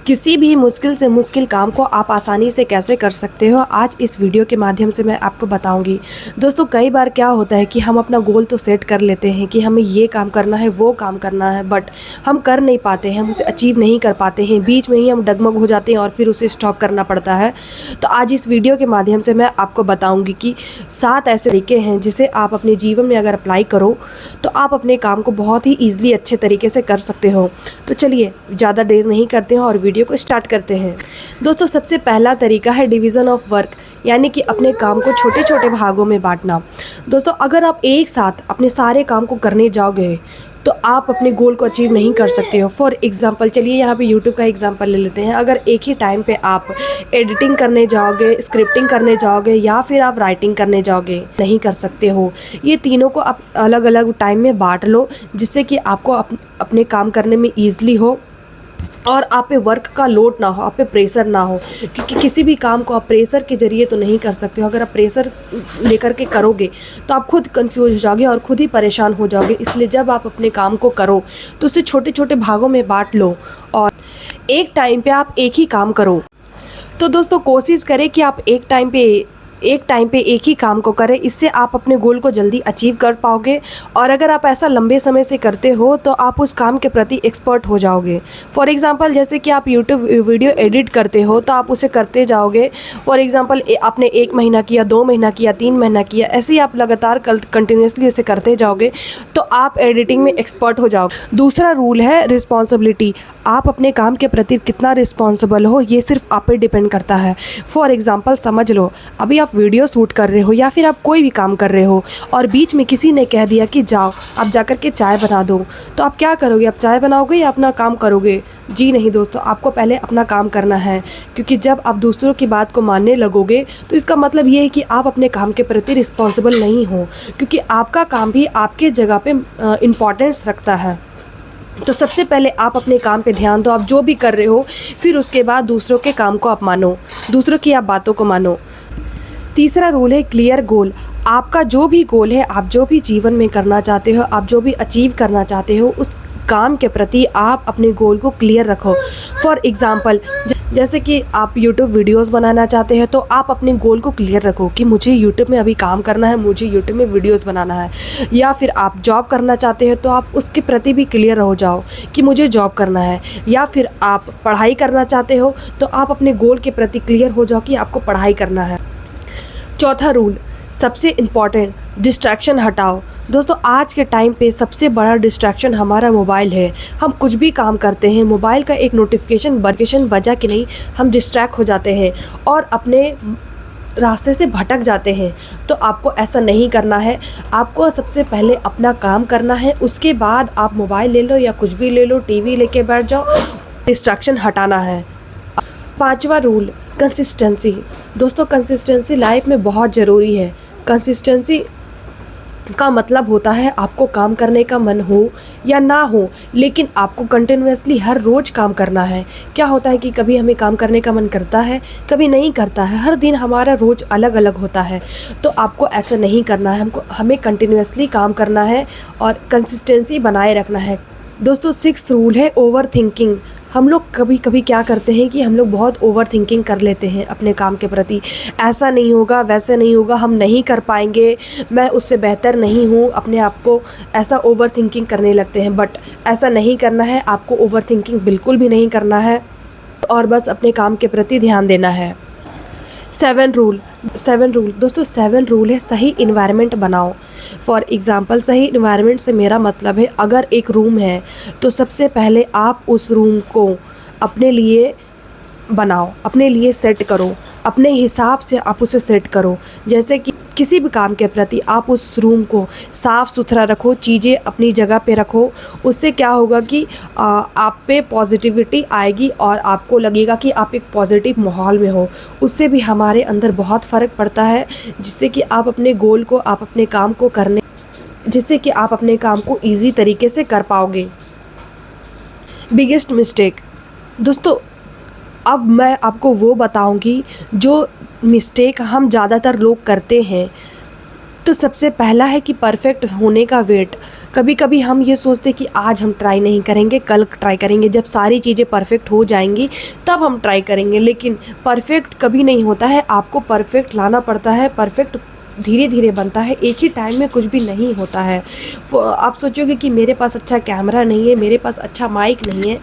किसी भी मुश्किल से मुश्किल काम को आप आसानी से कैसे कर सकते हो, आज इस वीडियो के माध्यम से मैं आपको बताऊंगी। दोस्तों, कई बार क्या होता है कि हम अपना गोल तो सेट कर लेते हैं कि हमें ये काम करना है, वो काम करना है, बट हम कर नहीं पाते हैं, हम उसे अचीव नहीं कर पाते हैं। बीच में ही हम डगमग हो जाते हैं और फिर उसे स्टॉप करना पड़ता है। तो आज इस वीडियो के माध्यम से मैं आपको बताऊँगी कि 7 ऐसे तरीके हैं जिसे आप अपने जीवन में अगर अप्लाई करो तो आप अपने काम को बहुत ही ईजिली अच्छे तरीके से कर सकते हो। तो चलिए ज़्यादा देर नहीं करते हैं और वीडियो को स्टार्ट करते हैं। दोस्तों, सबसे पहला तरीका है डिवीज़न ऑफ वर्क, यानी कि अपने काम को छोटे छोटे भागों में बांटना। दोस्तों, अगर आप एक साथ अपने सारे काम को करने जाओगे तो आप अपने गोल को अचीव नहीं कर सकते हो। फॉर एग्जांपल, चलिए यहाँ पे यूट्यूब का एग्जांपल ले लेते हैं। अगर एक ही टाइम पे आप एडिटिंग करने जाओगे, स्क्रिप्टिंग करने जाओगे या फिर आप राइटिंग करने जाओगे, नहीं कर सकते हो। ये तीनों को आप अलग अलग टाइम में बांट लो, जिससे कि आपको अपने काम करने में ईजिली हो और आप पे वर्क का लोड ना हो, आप पे प्रेशर ना हो। क्योंकि किसी भी काम को आप प्रेशर के ज़रिए तो नहीं कर सकते हो। अगर आप प्रेशर लेकर के करोगे तो आप खुद कंफ्यूज हो जाओगे और खुद ही परेशान हो जाओगे। इसलिए जब आप अपने काम को करो तो उसे छोटे छोटे भागों में बांट लो और एक टाइम पे आप एक ही काम करो। तो दोस्तों, कोशिश करें कि आप एक टाइम पे एक ही काम को करें। इससे आप अपने गोल को जल्दी अचीव कर पाओगे। और अगर आप ऐसा लंबे समय से करते हो तो आप उस काम के प्रति एक्सपर्ट हो जाओगे। फॉर एग्जांपल, जैसे कि आप यूट्यूब वीडियो एडिट करते हो तो आप उसे करते जाओगे। फॉर एग्जांपल, आपने 1 महीना किया, 2 महीना किया, 3 महीना किया, ऐसे ही आप लगातार कंटिन्यूसली उसे करते जाओगे तो आप एडिटिंग में एक्सपर्ट हो जाओगे। दूसरा रूल है रिस्पॉन्सिबिलिटी। आप अपने काम के प्रति कितना रिस्पॉन्सिबल हो, ये सिर्फ आप पे डिपेंड करता है। फॉर एग्जांपल, समझ लो अभी आप वीडियो शूट कर रहे हो या फिर आप कोई भी काम कर रहे हो और बीच में किसी ने कह दिया कि जाओ आप जाकर के चाय बना दो, तो आप क्या करोगे? आप चाय बनाओगे या अपना काम करोगे? जी नहीं दोस्तों, आपको पहले अपना काम करना है। क्योंकि जब आप दूसरों की बात को मानने लगोगे तो इसका मतलब ये है कि आप अपने काम के प्रति रिस्पॉन्सिबल नहीं हो, क्योंकि आपका काम भी आपके जगह पे इम्पोर्टेंस रखता है। तो सबसे पहले आप अपने काम पे ध्यान दो, आप जो भी कर रहे हो, फिर उसके बाद दूसरों के काम को आप मानो, दूसरों की आप बातों को मानो। तीसरा रूल है क्लियर गोल। आपका जो भी गोल है, आप जो भी जीवन में करना चाहते हो, आप जो भी अचीव करना चाहते हो, उस काम के प्रति आप अपने गोल को क्लियर रखो। फॉर एग्ज़ाम्पल, जैसे कि आप यूट्यूब वीडियोस बनाना चाहते हैं तो आप अपने गोल को क्लियर रखो कि मुझे यूट्यूब में अभी काम करना है, मुझे यूट्यूब में वीडियोस बनाना है। या फिर आप जॉब करना चाहते हो तो आप उसके प्रति भी क्लियर हो जाओ कि मुझे जॉब करना है। या फिर आप पढ़ाई करना चाहते हो तो आप अपने गोल के प्रति क्लियर हो जाओ कि आपको पढ़ाई करना है। चौथा रूल, सबसे इम्पॉर्टेंट, डिस्ट्रैक्शन हटाओ। दोस्तों, आज के टाइम पे सबसे बड़ा डिस्ट्रैक्शन हमारा मोबाइल है। हम कुछ भी काम करते हैं, मोबाइल का एक नोटिफिकेशन बजा कि नहीं, हम डिस्ट्रैक्ट हो जाते हैं और अपने रास्ते से भटक जाते हैं। तो आपको ऐसा नहीं करना है। आपको सबसे पहले अपना काम करना है, उसके बाद आप मोबाइल ले लो या कुछ भी ले लो, टीवी लेके बैठ जाओ, डिस्ट्रैक्शन हटाना है। पांचवा रूल, कंसिस्टेंसी। दोस्तों, कंसिस्टेंसी लाइफ में बहुत ज़रूरी है। कंसिस्टेंसी का मतलब होता है आपको काम करने का मन हो या ना हो, लेकिन आपको कंटिन्यूअसली हर रोज़ काम करना है। क्या होता है कि कभी हमें काम करने का मन करता है, कभी नहीं करता है। हर दिन हमारा रोज़ अलग अलग होता है। तो आपको ऐसा नहीं करना है। हमें कंटिन्यूअसली काम करना है और कंसिस्टेंसी बनाए रखना है। दोस्तों, 6th रूल है ओवर थिंकिंग। हम लोग कभी कभी क्या करते हैं कि हम लोग बहुत ओवर थिंकिंग कर लेते हैं अपने काम के प्रति। ऐसा नहीं होगा, वैसे नहीं होगा, हम नहीं कर पाएंगे, मैं उससे बेहतर नहीं हूँ, अपने आप को ऐसा ओवर थिंकिंग करने लगते हैं। बट ऐसा नहीं करना है, आपको ओवर थिंकिंग बिल्कुल भी नहीं करना है और बस अपने काम के प्रति ध्यान देना है। 7 रूल दोस्तों, 7 रूल है सही इन्वायरमेंट बनाओ। फॉर एग्ज़ाम्पल, सही इन्वायरमेंट से मेरा मतलब है, अगर एक रूम है तो सबसे पहले आप उस रूम को अपने लिए बनाओ, अपने लिए सेट करो, अपने हिसाब से आप उसे सेट करो। जैसे कि किसी भी काम के प्रति आप उस रूम को साफ़ सुथरा रखो, चीज़ें अपनी जगह पे रखो। उससे क्या होगा कि आप पे पॉजिटिविटी आएगी और आपको लगेगा कि आप एक पॉजिटिव माहौल में हो। उससे भी हमारे अंदर बहुत फ़र्क पड़ता है, जिससे कि आप अपने गोल को, आप अपने काम को करने, जिससे कि आप अपने काम को ईजी तरीके से कर पाओगे। Biggest mistake. दोस्तों, अब मैं आपको वो बताऊंगी जो मिस्टेक हम ज़्यादातर लोग करते हैं। तो सबसे पहला है कि परफेक्ट होने का वेट। कभी कभी हम ये सोचते हैं कि आज हम ट्राई नहीं करेंगे, कल ट्राई करेंगे, जब सारी चीज़ें परफेक्ट हो जाएंगी तब हम ट्राई करेंगे। लेकिन परफेक्ट कभी नहीं होता है, आपको परफेक्ट लाना पड़ता है। परफेक्ट धीरे धीरे बनता है, एक ही टाइम में कुछ भी नहीं होता है। आप सोचोगे कि मेरे पास अच्छा कैमरा नहीं है, मेरे पास अच्छा माइक नहीं है,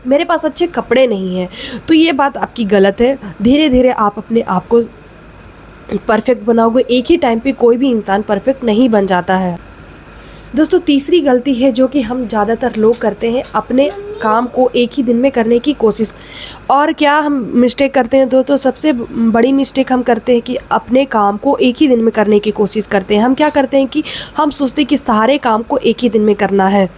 मेरे पास अच्छे कपड़े नहीं हैं, तो ये बात आपकी गलत है। धीरे धीरे आप अपने आप को परफेक्ट बनाओगे। एक ही टाइम पे कोई भी इंसान परफेक्ट नहीं बन जाता है। दोस्तों तीसरी गलती है जो कि हम ज़्यादातर लोग करते हैं, अपने काम को एक ही दिन में करने की कोशिश। और क्या हम मिस्टेक करते हैं दोस्तों? सबसे बड़ी मिस्टेक हम करते हैं कि अपने काम को एक ही दिन में करने की कोशिश करते हैं। हम क्या करते हैं कि हम सोचते हैं कि सारे काम को एक ही दिन में करना है,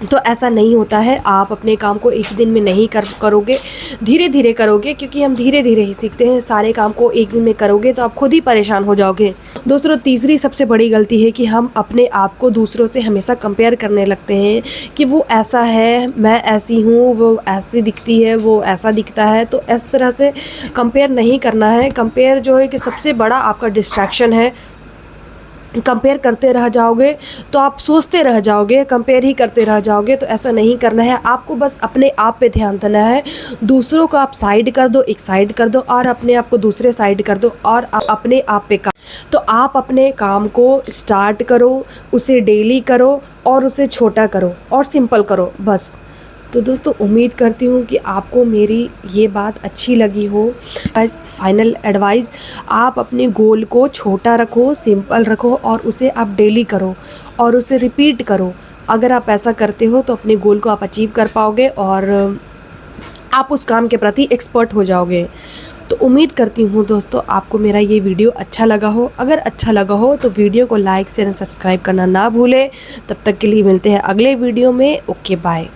तो ऐसा नहीं होता है। आप अपने काम को एक ही दिन में नहीं करोगे, धीरे धीरे करोगे, क्योंकि हम धीरे धीरे ही सीखते हैं। सारे काम को एक दिन में करोगे तो आप खुद ही परेशान हो जाओगे। दोस्तों तीसरी सबसे बड़ी गलती है कि हम अपने आप को दूसरों से हमेशा कंपेयर करने लगते हैं कि वो ऐसा है, मैं ऐसी हूँ, वो ऐसी दिखती है, वो ऐसा दिखता है। तो इस तरह से कंपेयर नहीं करना है। कंपेयर जो है कि सबसे बड़ा आपका डिस्ट्रैक्शन है। कंपेयर करते रह जाओगे तो आप सोचते रह जाओगे, कंपेयर ही करते रह जाओगे, तो ऐसा नहीं करना है। आपको बस अपने आप पे ध्यान देना है। दूसरों को आप साइड कर दो, एक साइड कर दो, और अपने आप को दूसरे साइड कर दो, और अपने आप पे काम। तो आप अपने काम को स्टार्ट करो, उसे डेली करो, और उसे छोटा करो और सिंपल करो, बस। तो दोस्तों उम्मीद करती हूँ कि आपको मेरी ये बात अच्छी लगी हो। बस फाइनल एडवाइस, आप अपने गोल को छोटा रखो, सिंपल रखो, और उसे आप डेली करो और उसे रिपीट करो। अगर आप ऐसा करते हो तो अपने गोल को आप अचीव कर पाओगे और आप उस काम के प्रति एक्सपर्ट हो जाओगे। तो उम्मीद करती हूँ दोस्तों आपको मेरा ये वीडियो अच्छा लगा हो। अगर अच्छा लगा हो तो वीडियो को लाइक शेयर एंड सब्सक्राइब करना ना भूलें। तब तक के लिए मिलते हैं अगले वीडियो में। Okay bye.